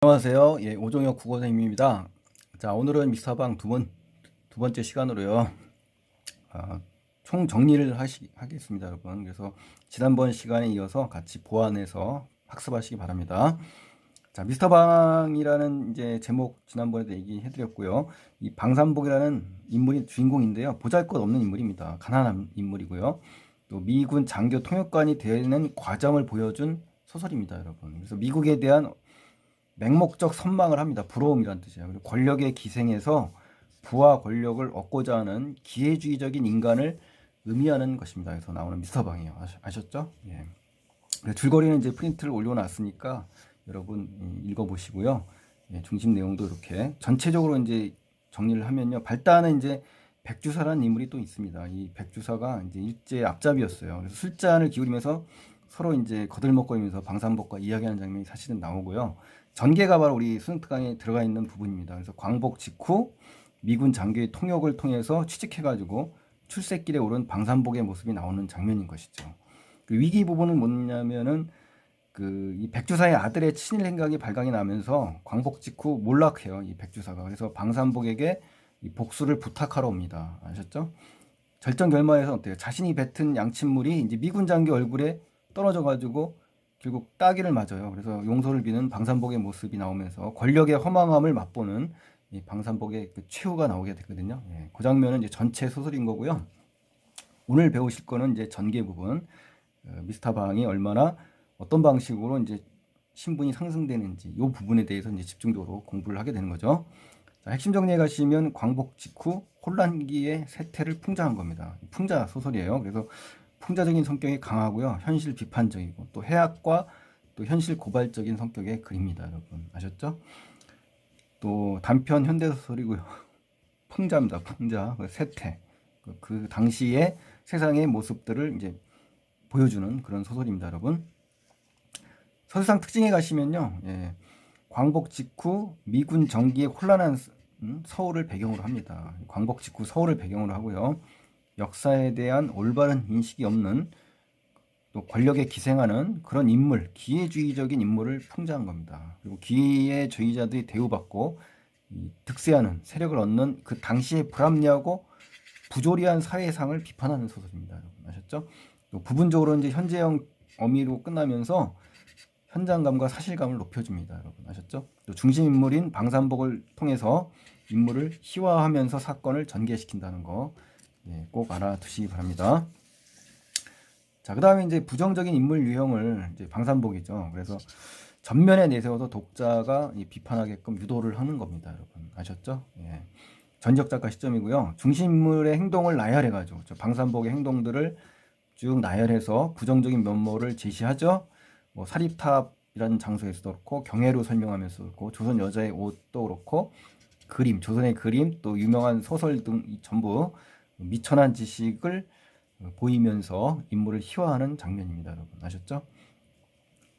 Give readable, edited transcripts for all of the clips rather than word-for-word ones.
안녕하세요. 예, 오종혁 국어선생님입니다. 자, 오늘은 미스터방 두 번째 시간으로요. 총 정리를 하겠습니다, 여러분. 그래서 지난번 시간에 이어서 같이 보완해서 학습하시기 바랍니다. 자, 미스터방이라는 이제 제목 지난번에도 얘기해드렸고요. 이 방산복이라는 인물이 주인공인데요. 보잘것없는 인물입니다. 가난한 인물이고요. 또 미군 장교 통역관이 되는 과정을 보여준 소설입니다, 여러분. 그래서 미국에 대한 맹목적 선망을 합니다. 부러움이란 뜻이에요. 그리고 권력에 기생해서 부와 권력을 얻고자 하는 기회주의적인 인간을 의미하는 것입니다. 그래서 나오는 미스터방이에요. 아셨죠? 예. 줄거리는 이제 프린트를 올려놨으니까 여러분 읽어보시고요. 예, 중심 내용도 이렇게 전체적으로 이제 정리를 하면요. 발단은 이제 백주사라는 인물이 또 있습니다. 이 백주사가 이제 일제 앞잡이였어요. 그래서 술잔을 기울이면서 서로 이제 거들먹거리면서 방산복과 이야기하는 장면이 사실은 나오고요. 전개가 바로 우리 수능특강에 들어가 있는 부분입니다. 그래서 광복 직후 미군 장교의 통역을 통해서 취직해가지고 출세길에 오른 방산복의 모습이 나오는 장면인 것이죠. 그 위기 부분은 뭐냐면은 이 백주사의 아들의 친일 행각이 발각이 나면서 광복 직후 몰락해요. 이 백주사가. 그래서 방산복에게 이 복수를 부탁하러 옵니다. 아셨죠? 절정 결말에서 어때요? 자신이 뱉은 양침물이 이제 미군 장교 얼굴에 떨어져 가지고 결국 따기를 맞아요. 그래서 용서를 비는 방산복의 모습이 나오면서 권력의 허망함을 맛보는 이 방산복의 그 최후가 나오게 되거든요. 예, 그 장면은 이제 전체 소설인 거고요. 오늘 배우실 거는 이제 전개 부분, 미스터 방이 얼마나 어떤 방식으로 이제 신분이 상승되는지 이 부분에 대해서 이제 집중적으로 공부를 하게 되는 거죠. 자, 핵심 정리해 가시면 광복 직후 혼란기의 세태를 풍자한 겁니다. 풍자 소설이에요. 그래서 풍자적인 성격이 강하고요. 현실 비판적이고 또 해학과 또 현실 고발적인 성격의 글입니다. 여러분 아셨죠? 또 단편 현대소설이고요. 풍자입니다. 풍자. 세태. 그 당시의 세상의 모습들을 이제 보여주는 그런 소설입니다. 여러분. 서술상 특징에 가시면요. 예, 광복 직후 미군 정기의 혼란한 서울을 배경으로 합니다. 광복 직후 서울을 배경으로 하고요. 역사에 대한 올바른 인식이 없는 또 권력에 기생하는 그런 인물, 기회주의적인 인물을 풍자한 겁니다. 그리고 기회주의자들이 대우받고 득세하는 세력을 얻는 그 당시의 불합리하고 부조리한 사회상을 비판하는 소설입니다. 여러분 아셨죠? 또 부분적으로 이제 현재형 어미로 끝나면서 현장감과 사실감을 높여줍니다. 여러분 아셨죠? 또 중심 인물인 방산복을 통해서 인물을 희화하면서 사건을 전개시킨다는 거 꼭 알아두시기 바랍니다. 자, 그 다음에 이제 부정적인 인물 유형을 이제 방산복이죠. 그래서 전면에 내세워서 독자가 비판하게끔 유도를 하는 겁니다. 여러분 아셨죠? 예. 전적 작가 시점이고요. 중심 인물의 행동을 나열해가지고 방산복의 행동들을 쭉 나열해서 부정적인 면모를 제시하죠. 뭐 사립탑이라는 장소에서도 그렇고 경애로 설명하면서도 그렇고 조선 여자의 옷도 그렇고 그림, 조선의 그림 또 유명한 소설 등 전부 미천한 지식을 보이면서 인물을 희화하는 장면입니다. 여러분 아셨죠?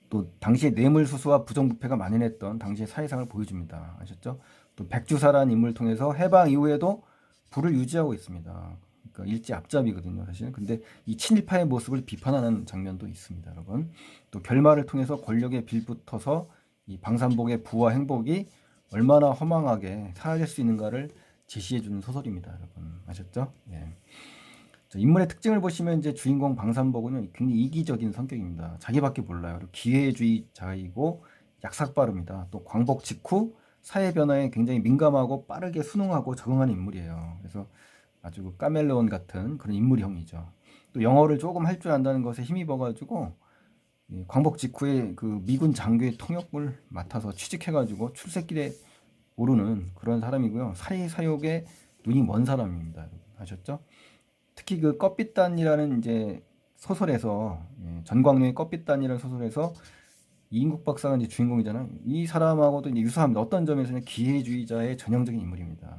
또 당시에 뇌물수수와 부정부패가 만연했던 당시의 사회상을 보여줍니다. 아셨죠? 또 백주사라는 인물을 통해서 해방 이후에도 부를 유지하고 있습니다. 그러니까 일제 앞잡이거든요, 사실은. 근데 이 친일파의 모습을 비판하는 장면도 있습니다, 여러분. 또 결말을 통해서 권력에 빌붙어서 이 방산복의 부와 행복이 얼마나 허망하게 사라질 수 있는가를 제시해주는 소설입니다, 여러분. 아셨죠? 예. 인물의 특징을 보시면 이제 주인공 방산복은 굉장히 이기적인 성격입니다. 자기밖에 몰라요. 그리고 기회주의자이고 약삭빠릅니다. 또 광복 직후 사회 변화에 굉장히 민감하고 빠르게 순응하고 적응하는 인물이에요. 그래서 아주 카멜레온 같은 그런 인물형이죠. 또 영어를 조금 할 줄 안다는 것에 힘입어가지고 광복 직후에 그 미군 장교의 통역을 맡아서 취직해가지고 출세길에 오르는 그런 사람이고요. 사회사욕에 눈이 먼 사람입니다. 아셨죠? 특히 그 껍빗단이라는 이제 소설에서 전광룡의 껍빗단이라는 소설에서 이인국 박사가 이제 주인공이잖아요. 이 사람하고도 이제 유사합니다. 어떤 점에서는 기회주의자의 전형적인 인물입니다.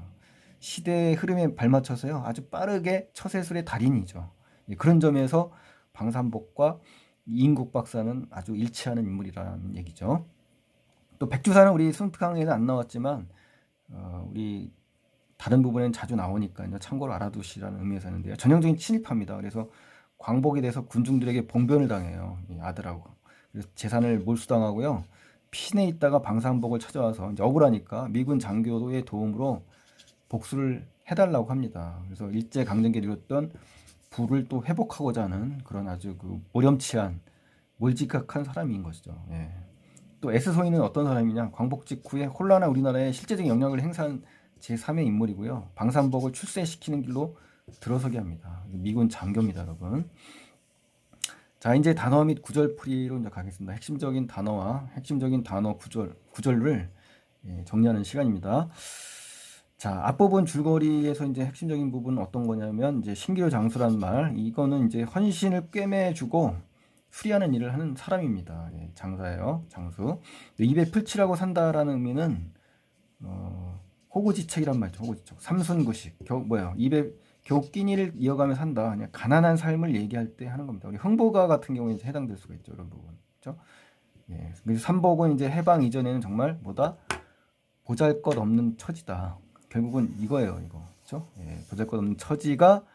시대의 흐름에 발맞춰서요 아주 빠르게 처세술의 달인이죠. 그런 점에서 방산복과 이인국 박사는 아주 일치하는 인물이라는 얘기죠. 또 백주사는 우리 수능특강에는 안 나왔지만 우리 다른 부분에는 자주 나오니까 참고로 알아두시라는 의미에서 하는데요. 전형적인 친일파입니다. 그래서 광복에 대해서 군중들에게 봉변을 당해요. 이 아들하고. 그래서 재산을 몰수당하고요. 피신해 있다가 방산복을 찾아와서 이제 억울하니까 미군 장교의 도움으로 복수를 해달라고 합니다. 그래서 일제 강점기에 누렸던 부를 또 회복하고자 하는 그런 아주 그 모렴치한 몰직각한 사람인 것이죠. 예. 또 에스소이는 어떤 사람이냐? 광복 직후에 혼란한 우리나라에 실제적인 영향을 행사한 제3의 인물이고요. 방산복을 출세시키는 길로 들어서게 합니다. 미군 장교입니다, 여러분. 자, 이제 단어 및 구절풀이로 이제 가겠습니다. 핵심적인 단어와 핵심적인 단어 구절을 정리하는 시간입니다. 자, 앞부분 줄거리에서 이제 핵심적인 부분은 어떤 거냐면 이제 신기루 장수라는 말, 이거는 이제 헌신을 꿰매주고 수리하는 일을 하는 사람입니다. 예, 장사예요, 장수. 입에 풀칠하고 산다라는 의미는 호구지책이란 말이죠. 호구지책. 삼순구식. 입에 겨우 끼니를 이어가며 산다. 그냥 가난한 삶을 얘기할 때 하는 겁니다. 우리 흥보가 같은 경우에 이제 해당될 수가 있죠. 이런 부분. 그렇죠? 예. 그래서 삼복은 이제 해방 이전에는 정말 뭐다? 보잘것없는 처지다. 결국은 이거예요. 이거. 그렇죠? 예. 보잘것없는 처지가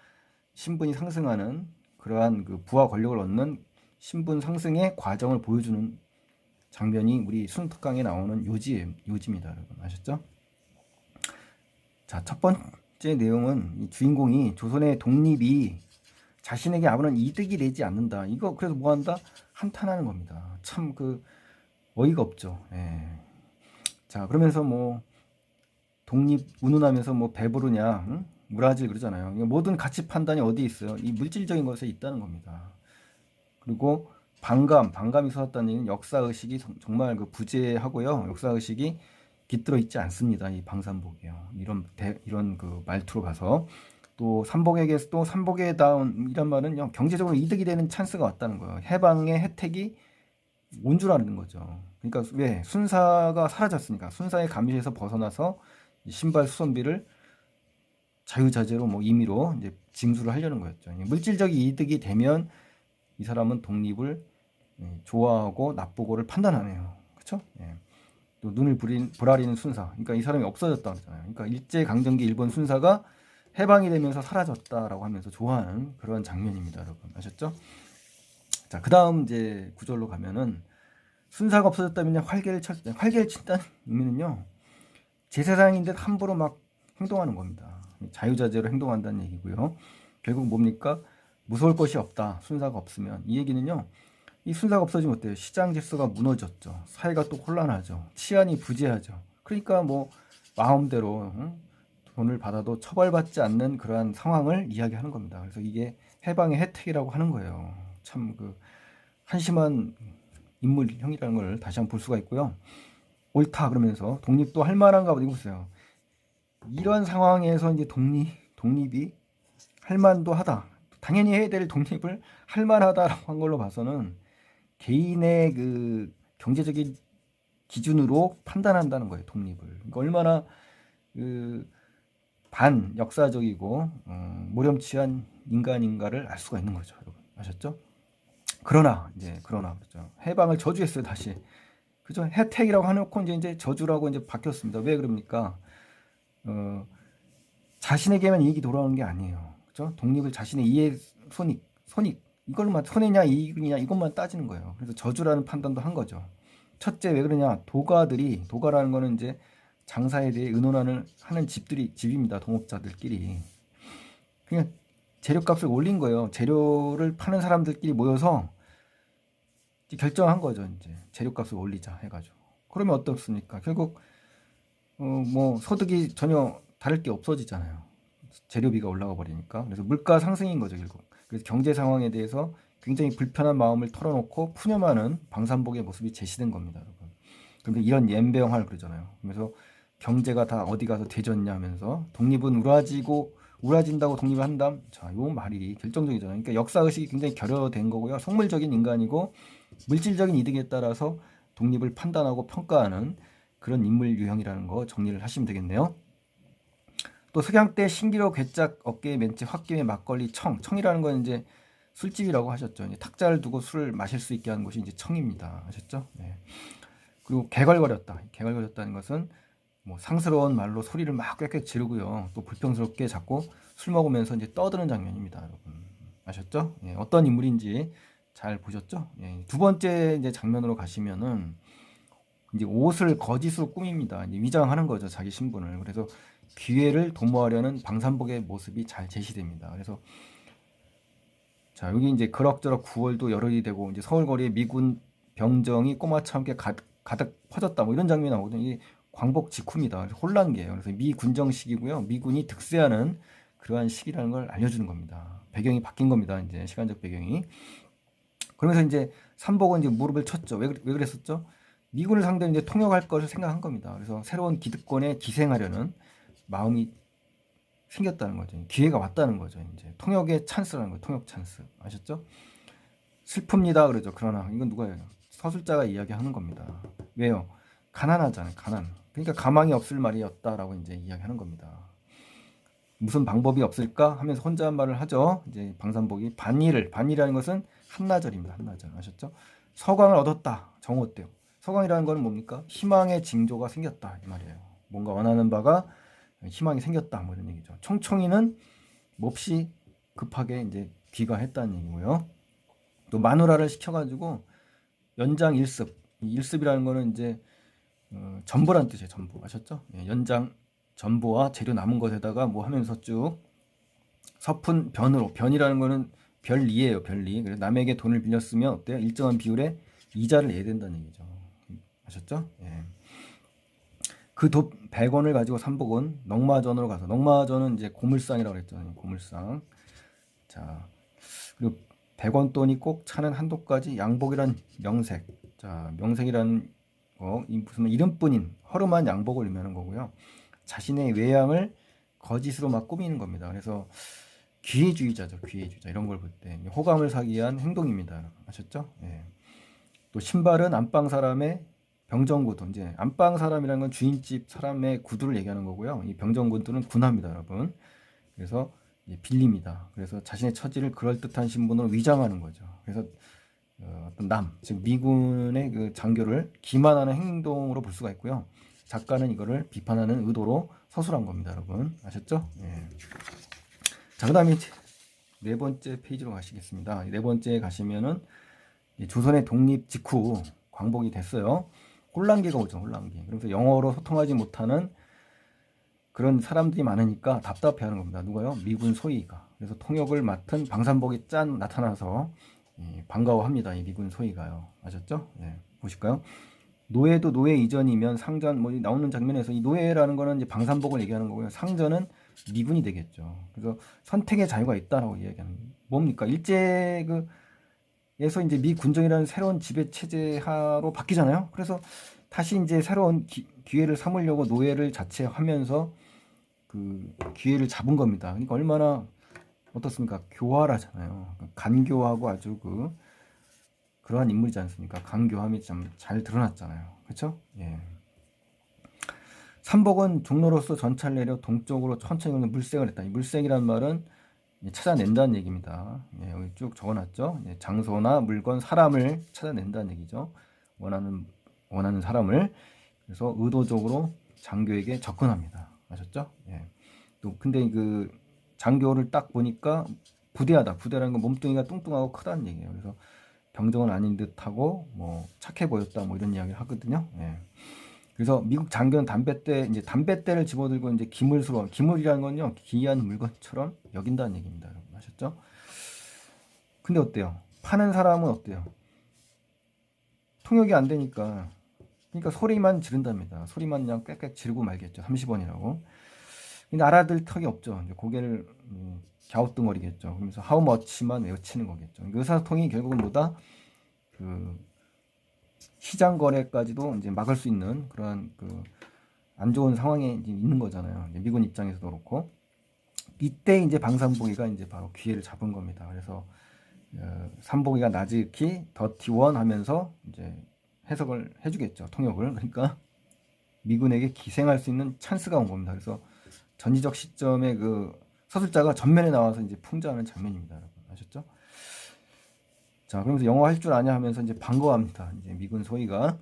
신분이 상승하는 그러한 그 부와 권력을 얻는 신분 상승의 과정을 보여주는 장면이 우리 순특강에 나오는 요지입니다. 여러분 아셨죠? 자, 첫 번째 내용은 이 주인공이 조선의 독립이 자신에게 아무런 이득이 되지 않는다. 이거 그래서 뭐 한다? 한탄하는 겁니다. 참 그 어이가 없죠. 예. 자, 그러면서 뭐 독립 운운하면서 뭐 배부르냐, 응? 무라질 그러잖아요. 모든 가치 판단이 어디 있어요? 이 물질적인 것에 있다는 겁니다. 그리고 반감이 쏟았다는 얘기는 역사의식이 정말 그 부재하고요. 역사의식이 깃들어 있지 않습니다. 이 방산복이요. 이런 그 말투로 가서 또 삼복에게서 또 삼복에 다운 이란 말은 경제적으로 이득이 되는 찬스가 왔다는 거예요. 해방의 혜택이 온 줄 아는 거죠. 그러니까 왜 순사가 사라졌으니까 순사의 감시에서 벗어나서 신발 수선비를 자유자재로 뭐 임의로 이제 징수를 하려는 거였죠. 물질적인 이득이 되면 이 사람은 독립을 좋아하고 나쁘고를 판단하네요. 그렇죠? 예. 또 눈을 부라리는 순사. 그러니까 이 사람이 없어졌다 그러잖아요. 그러니까 일제 강점기 일본 순사가 해방이 되면서 사라졌다라고 하면서 좋아하는 그런 장면입니다, 여러분. 아셨죠? 자, 그다음 이제 구절로 가면은 순사가 없어졌다면 활개를 친다는 의미는요. 제 세상인데 함부로 막 행동하는 겁니다. 자유자재로 행동한다는 얘기고요. 결국 뭡니까? 무서울 것이 없다. 순사가 없으면. 이 얘기는요. 이 순사가 없어지면 어때요? 시장 질서가 무너졌죠. 사회가 또 혼란하죠. 치안이 부재하죠. 그러니까 뭐 마음대로 돈을 받아도 처벌받지 않는 그러한 상황을 이야기하는 겁니다. 그래서 이게 해방의 혜택이라고 하는 거예요. 참 그 한심한 인물형이라는 걸 다시 한번 볼 수가 있고요. 옳다 그러면서 독립도 할 만한가 보다. 이거 보세요. 이런 상황에서 이제 독립이 할 만도 하다. 당연히 해야 될 독립을 할 만하다라고 한 걸로 봐서는 개인의 그 경제적인 기준으로 판단한다는 거예요. 독립을. 그러니까 얼마나 그 반역사적이고 모렴치한 인간인가를 알 수가 있는 거죠. 여러분 아셨죠? 그러나 그렇죠. 해방을 저주했어요. 다시. 그죠? 혜택이라고 해놓고 이제 저주라고 이제 바뀌었습니다. 왜 그럽니까? 자신에게만 이익이 돌아오는 게 아니에요. 그죠? 독립을 자신의 이해 손익 이걸로만 손해냐 이익이냐 이것만 따지는 거예요. 그래서 저주라는 판단도 한 거죠. 첫째 왜 그러냐? 도가라는 거는 이제 장사에 대해 의논하는 집입니다. 동업자들끼리. 그냥 재료값을 올린 거예요. 재료를 파는 사람들끼리 모여서 결정한 거죠. 이제 재료값을 올리자 해가지고. 그러면 어떻습니까? 결국 뭐 소득이 전혀 다를 게 없어지잖아요. 재료비가 올라가 버리니까. 그래서 물가 상승인 거죠, 결국. 그래서 경제 상황에 대해서 굉장히 불편한 마음을 털어놓고 푸념하는 방산복의 모습이 제시된 겁니다, 여러분. 그런데 이런 연병할 그러잖아요. 그래서 경제가 다 어디 가서 되졌냐 하면서 독립은 우라진다고 독립을 한다. 자, 요 말이 결정적이잖아요. 그러니까 역사의식이 굉장히 결여된 거고요. 속물적인 인간이고 물질적인 이득에 따라서 독립을 판단하고 평가하는 그런 인물 유형이라는 거 정리를 하시면 되겠네요. 또 석양 때 신기로 괴짝 어깨에 멘치 홧김에 막걸리 청이라는 건 이제 술집이라고 하셨죠. 이제 탁자를 두고 술을 마실 수 있게 하는 곳이 이제 청입니다. 아셨죠? 네. 그리고 개걸거렸다는 것은 뭐 상스러운 말로 소리를 막 꽥꽥 지르고요. 또 불평스럽게 자꾸 술 먹으면서 이제 떠드는 장면입니다, 여러분. 아셨죠? 예, 어떤 인물인지 잘 보셨죠? 예, 두 번째 이제 장면으로 가시면은 이제 옷을 거짓으로 꾸밉니다. 이제 위장하는 거죠, 자기 신분을. 그래서 기회를 도모하려는 방산복의 모습이 잘 제시됩니다. 그래서 자, 여기 이제 그럭저럭 9월도 열흘이 되고 이제 서울 거리에 미군 병정이 꼬마차 함께 가득 퍼졌다. 뭐 이런 장면이 나오거든요. 이게 광복 직후입니다. 그래서 혼란기예요. 그래서 미 군정 시기고요. 미군이 득세하는 그러한 시기라는 걸 알려주는 겁니다. 배경이 바뀐 겁니다. 이제 시간적 배경이. 그러면서 이제 삼복은 이제 무릎을 쳤죠. 왜 그랬었죠? 미군을 상대로 이제 통역할 것을 생각한 겁니다. 그래서 새로운 기득권에 기생하려는 마음이 생겼다는 거죠. 기회가 왔다는 거죠. 이제 통역의 찬스라는 거예요. 통역 찬스. 아셨죠? 슬픕니다. 그러죠. 그러나 이건 누가 해요? 서술자가 이야기하는 겁니다. 왜요? 가난하잖아요. 가난. 그러니까 가망이 없을 말이었다라고 이제 이야기하는 겁니다. 무슨 방법이 없을까 하면서 혼자 말을 하죠. 이제 방산복이 반일이라는 것은 한나절입니다. 한나절. 아셨죠? 서광을 얻었다. 정오때요. 서광이라는 것은 뭡니까? 희망의 징조가 생겼다 이 말이에요. 뭔가 원하는 바가 희망이 생겼다 뭐 이런 얘기죠. 총총이는 몹시 급하게 이제 귀가했다는 얘기고요. 또 마누라를 시켜가지고 연장 일습. 이 일습이라는 거는 이제 전보란 뜻이에요. 전보 아셨죠? 예, 연장 전보와 재료 남은 것에다가 뭐 하면서 쭉 서푼 변으로 변이라는 거는 별리예요. 별리. 그래서 남에게 돈을 빌렸으면 어때요? 일정한 비율의 이자를 내야 된다는 얘기죠. 아셨죠? 예. 그 돈 100원을 가지고 삼복은 넉마전으로 가서 넉마전은 이제 고물상이라고 그랬잖아요. 고물상. 자, 그리고 100원 돈이 꼭 차는 한도까지 양복이란 명색. 자, 명색이란 거, 무슨 이름뿐인 허름한 양복을 의미하는 거고요. 자신의 외양을 거짓으로 막 꾸미는 겁니다. 그래서 기회주의자죠. 기회주의자. 이런 걸 볼 때 호감을 사기 위한 행동입니다. 아셨죠? 예. 또 신발은 안방 사람의 병정구두. 이제 안방 사람이라는 건 주인집 사람의 구두를 얘기하는 거고요. 이 병정구두는 군화입니다, 여러분. 그래서 빌립니다. 그래서 자신의 처지를 그럴듯한 신분으로 위장하는 거죠. 그래서 어떤 즉 미군의 그 장교를 기만하는 행동으로 볼 수가 있고요. 작가는 이거를 비판하는 의도로 서술한 겁니다, 여러분. 아셨죠? 예. 자, 그다음에 네 번째 페이지로 가시겠습니다. 네 번째 가시면은 조선의 독립 직후 광복이 됐어요. 혼란기가 오죠, 혼란기. 그래서 영어로 소통하지 못하는 그런 사람들이 많으니까 답답해하는 겁니다. 누가요? 미군 소위가. 그래서 통역을 맡은 방산복이 짠 나타나서 반가워합니다. 이 미군 소위가요. 아셨죠? 예, 보실까요? 노예도 노예 이전이면 상전 뭐 나오는 장면에서 이 노예라는 거는 이제 방산복을 얘기하는 거고요. 상전은 미군이 되겠죠. 그래서 선택의 자유가 있다라고 이야기하는 뭡니까? 일제 에서 이제 미 군정이라는 새로운 지배 체제하로 바뀌잖아요. 그래서 다시 이제 새로운 기회를 삼으려고 노예를 자체하면서 그 기회를 잡은 겁니다. 그러니까 얼마나 어떻습니까? 교활하잖아요. 간교하고 아주 그러한 인물이지 않습니까? 간교함이 좀 잘 드러났잖아요. 그렇죠? 예. 삼복은 종로로서 전차를 내려 동쪽으로 천천히 물색을 했다. 이 물색이란 말은 찾아낸다는 얘기입니다. 예, 여기 쭉 적어놨죠. 예, 장소나 물건, 사람을 찾아낸다는 얘기죠. 원하는 사람을. 그래서 의도적으로 장교에게 접근합니다. 아셨죠? 예. 또 근데 그 장교를 딱 보니까 부대라는 건 몸뚱이가 뚱뚱하고 크다는 얘기예요. 그래서 병정은 아닌 듯하고 뭐 착해 보였다 뭐 이런 이야기를 하거든요. 예. 그래서 미국 장교는 담뱃대를 집어들고 이제 기물이라는 건요 기이한 물건처럼 여긴다는 얘기입니다. 여러분 아셨죠? 근데 어때요? 파는 사람은 어때요? 통역이 안 되니까 그러니까 소리만 지른답니다. 소리만 그냥 꽥꽥 지르고 말겠죠. 30원이라고. 근데 알아들 턱이 없죠. 이제 고개를 갸우뚱거리겠죠. 그러면서 how much만 외치는 거겠죠. 의사소통이 결국은 뭐다? 시장 거래까지도 이제 막을 수 있는 그러한 안 좋은 상황에 이제 있는 거잖아요. 이제 미군 입장에서도 그렇고 이때 이제 방산복이가 이제 바로 기회를 잡은 겁니다. 그래서 삼복이가 나즈키 더티원 하면서 이제 해석을 해주겠죠. 통역을. 그러니까 미군에게 기생할 수 있는 찬스가 온 겁니다. 그래서 전지적 시점에 서술자가 전면에 나와서 이제 풍자하는 장면입니다. 여러분 아셨죠? 자, 그러면서 영어 할 줄 아냐 하면서 이제 반가워합니다. 이제 미군 소위가.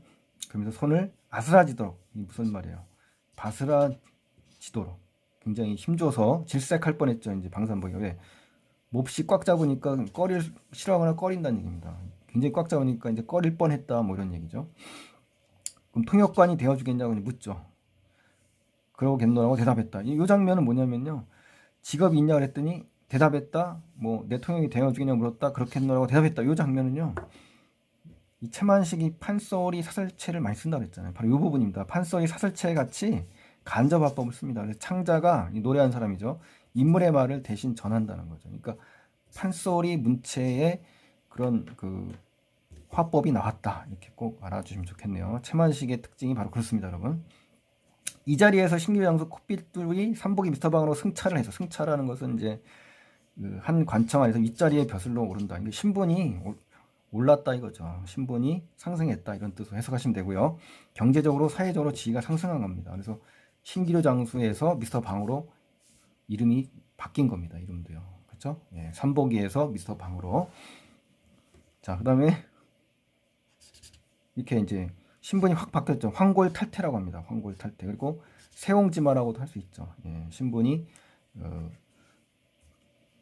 그러면서 손을 아스라지도록. 이 무슨 말이에요? 바스라지도록. 굉장히 힘줘서 질색할 뻔했죠. 이제 방산복이. 왜? 몹시 꽉 잡으니까 꺼릴 싫어하거나 꺼린다는 얘기입니다. 굉장히 꽉 잡으니까 이제 꺼릴 뻔했다. 뭐 이런 얘기죠. 그럼 통역관이 되어주겠냐고 묻죠. 그러겠노라고 대답했다. 이 장면은 뭐냐면요. 직업이 있냐 그랬더니 대답했다. 뭐 내 통역이 되어주겠냐고 물었다. 그렇겠노라고 대답했다. 이 장면은요. 이 채만식이 판소리 사설체를 많이 쓴다고 했잖아요. 바로 이 부분입니다. 판소리 사설체 같이 간접화법을 씁니다. 그래서 창자가 노래한 사람이죠. 인물의 말을 대신 전한다는 거죠. 그러니까 판소리 문체의 그런 그 화법이 나왔다. 이렇게 꼭 알아주시면 좋겠네요. 채만식의 특징이 바로 그렇습니다, 여러분. 이 자리에서 신규 장수 코삐뚤이 삼복이 미스터방으로 승차를 해서, 승차라는 것은 이제 한 관청 안에서 윗자리에 벼슬로 오른다. 이게 신분이 올랐다 이거죠. 신분이 상승했다 이런 뜻으로 해석하시면 되고요. 경제적으로 사회적으로 지위가 상승한 겁니다. 그래서 신기루 장수에서 미스터 방으로 이름이 바뀐 겁니다. 이름도요. 그렇죠? 예, 삼복이에서 미스터 방으로. 자, 그다음에 이렇게 이제 신분이 확 바뀌었죠. 황골탈퇴라고 합니다. 황골탈퇴. 그리고 세옹지마라고도 할 수 있죠. 예, 신분이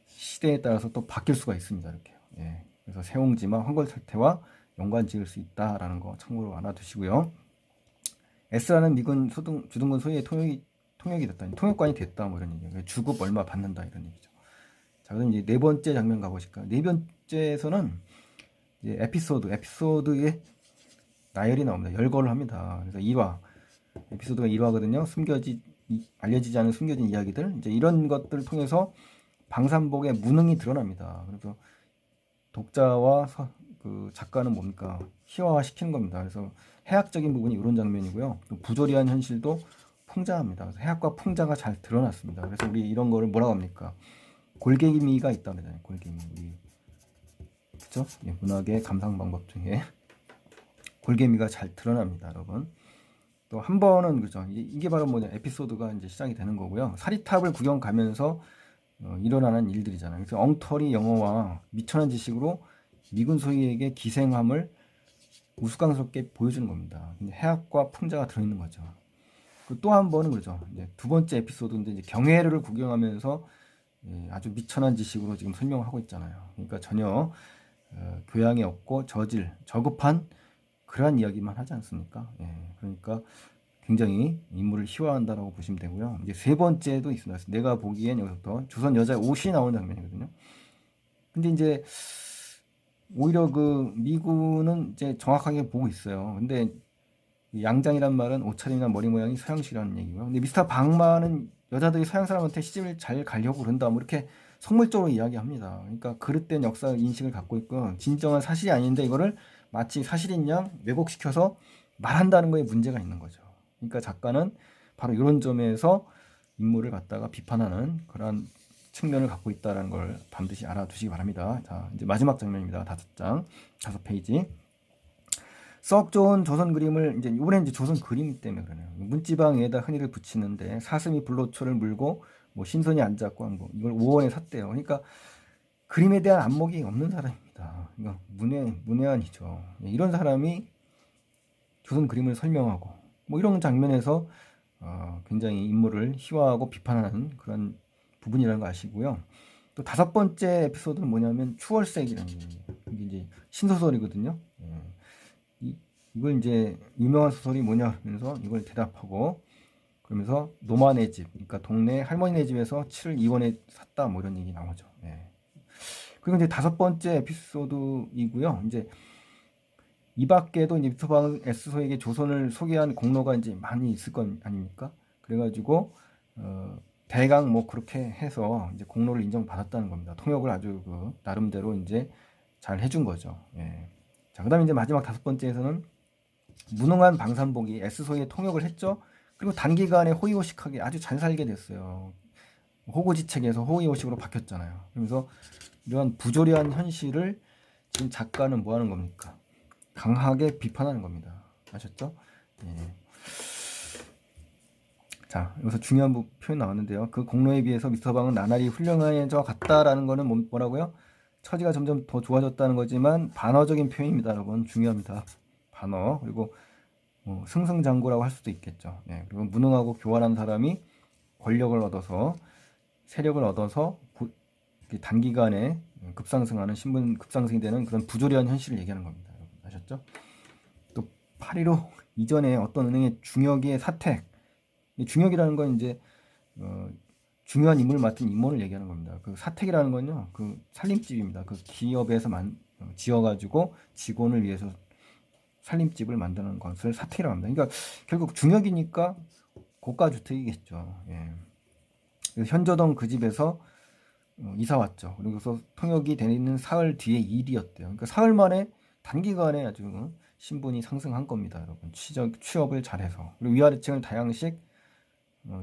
시대에 따라서 또 바뀔 수가 있습니다. 이렇게. 예, 그래서 세옹지마, 황골탈퇴와 연관 지을 수 있다라는 거 참고로 알아두시고요. S라는 미군 주둔군 소위의 통역이 됐다. 통역관이 됐다. 뭐 이런 얘기예요. 주급 얼마 받는다 이런 얘기죠. 자, 그럼 이제 네 번째 장면 가보실까요? 네 번째에서는 이제 에피소드의 나열이 나옵니다. 열거를 합니다. 그래서 1화 에피소드가 1화거든요. 알려지지 않은 숨겨진 이야기들, 이제 이런 것들을 통해서 방산복의 무능이 드러납니다. 그래서 독자와 그 작가는 뭡니까? 희화화시키는 겁니다. 그래서 해학적인 부분이 이런 장면이고요. 또 부조리한 현실도 풍자합니다. 그래서 해학과 풍자가 잘 드러났습니다. 그래서 우리 이런 거를 뭐라고 합니까? 골개미가 있다 그러잖아요. 골개미. 그렇죠? 예, 문학의 감상 방법 중에 골개미가 잘 드러납니다, 여러분. 또 한 번은 그죠. 이게 바로 뭐냐 에피소드가 이제 시작이 되는 거고요. 사리탑을 구경 가면서 일어나는 일들이잖아요. 그래서 엉터리 영어와 미천한 지식으로 미군 소위에게 기생함을 우스꽝스럽게 보여주는 겁니다. 해학과 풍자가 들어있는 거죠. 또 한 번은 그죠. 이제 두 번째 에피소드인데 이제 경회를 구경하면서 아주 미천한 지식으로 지금 설명을 하고 있잖아요. 그러니까 전혀 교양이 없고 저급한 그러한 이야기만 하지 않습니까? 예, 그러니까 굉장히 인물을 희화한다라고 보시면 되고요. 이제 세 번째도 있습니다. 내가 보기엔 여기서부터 조선 여자의 옷이 나오는 장면이거든요. 근데 이제 오히려 그 미군은 이제 정확하게 보고 있어요. 근데 양장이란 말은 옷차림이나 머리 모양이 서양식이라는 얘기고요. 근데 미스터 박마는 여자들이 서양 사람한테 시집을 잘 가려고 그런다. 뭐 이렇게 속물적으로 이야기합니다. 그러니까 그릇된 역사 인식을 갖고 있고 진정한 사실이 아닌데 이거를 마치 사실인 양 왜곡시켜서 말한다는 거에 문제가 있는 거죠. 그러니까 작가는 바로 이런 점에서 인물을 갖다가 비판하는 그런 측면을 갖고 있다는 걸 반드시 알아두시기 바랍니다. 자, 이제 마지막 장면입니다. 5페이지. 썩 좋은 조선 그림을 이제 이번에 이제 조선 그림 때문에 그러네요. 문지방 위에다 흔히를 붙이는데 사슴이 불로초를 물고 뭐 신선이 앉았고 한 거 이걸 5원에 샀대요. 그러니까 그림에 대한 안목이 없는 사람입니다. 그러니까 문외한이죠. 이런 사람이 조선 그림을 설명하고 뭐 이런 장면에서 굉장히 인물을 희화하고 비판하는 그런 부분이라는 거 아시고요. 또 5번째 에피소드는 뭐냐면 추월색이라는 얘기예요. 이게 이제 신소설이거든요. 이걸 이제 유명한 소설이 뭐냐 하면서 이걸 대답하고 그러면서 노마네 집, 그러니까 동네 할머니네 집에서 7을 2원에 샀다 뭐 이런 얘기 나오죠. 예. 그리고 이제 5번째 에피소드이고요. 이제 이 밖에도 이제 미스터방 S소에게 조선을 소개한 공로가 이제 많이 있을 건 아닙니까? 그래가지고 대강 뭐 그렇게 해서 이제 공로를 인정받았다는 겁니다. 통역을 아주 그 나름대로 이제 잘 해준 거죠. 예. 자, 그다음에 이제 마지막 5번째에서는 무능한 방산복이 S소에 통역을 했죠. 그리고 단기간에 호의호식하게 아주 잘 살게 됐어요. 호구지책에서 호의호식으로 바뀌었잖아요. 그래서 이러한 부조리한 현실을 지금 작가는 뭐 하는 겁니까? 강하게 비판하는 겁니다. 아셨죠? 예. 자, 여기서 중요한 표현 나왔는데요. 그 공로에 비해서 미스터방은 나날이 훌륭해져 갔다라는 거는 뭐라고요? 처지가 점점 더 좋아졌다는 거지만 반어적인 표현입니다, 여러분. 중요합니다. 반어. 그리고 승승장구라고 할 수도 있겠죠. 예. 그리고 무능하고 교활한 사람이 권력을 얻어서 세력을 얻어서 단기간에 급상승하는 신분 급상승이 되는 그런 부조리한 현실을 얘기하는 겁니다. 여러분. 아셨죠? 또 8.15 이전에 어떤 은행의 중역의 사택, 이 중역이라는 건 이제 중요한 임무를 맡은 임원을 얘기하는 겁니다. 그 사택이라는 건요, 그 살림집입니다. 그 기업에서 지어가지고 직원을 위해서 살림집을 만드는 것을 사택이라고 합니다. 그러니까 결국 중역이니까 고가 주택이겠죠. 예. 그래서 현저동 그 집에서 이사 왔죠. 그래서 통역이 되는 사흘 뒤에 일이었대요. 그러니까 사흘 만에 단기간에 아주 신분이 상승한 겁니다, 여러분. 취업을 잘해서. 그리고 위아래층을 다양식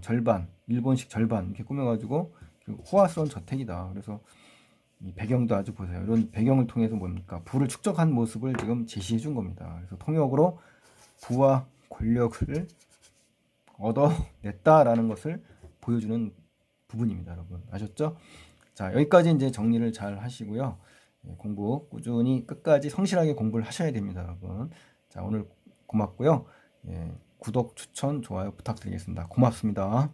절반, 일본식 절반 이렇게 꾸며가지고 호화스러운 저택이다. 그래서 이 배경도 아주 보세요. 이런 배경을 통해서 뭡니까? 부를 축적한 모습을 지금 제시해 준 겁니다. 그래서 통역으로 부와 권력을 얻어냈다라는 것을 보여주는 부분입니다, 여러분. 아셨죠? 자, 여기까지 이제 정리를 잘 하시고요. 공부 꾸준히 끝까지 성실하게 공부를 하셔야 됩니다, 여러분. 자, 오늘 고맙고요. 구독, 추천, 좋아요 부탁드리겠습니다. 고맙습니다.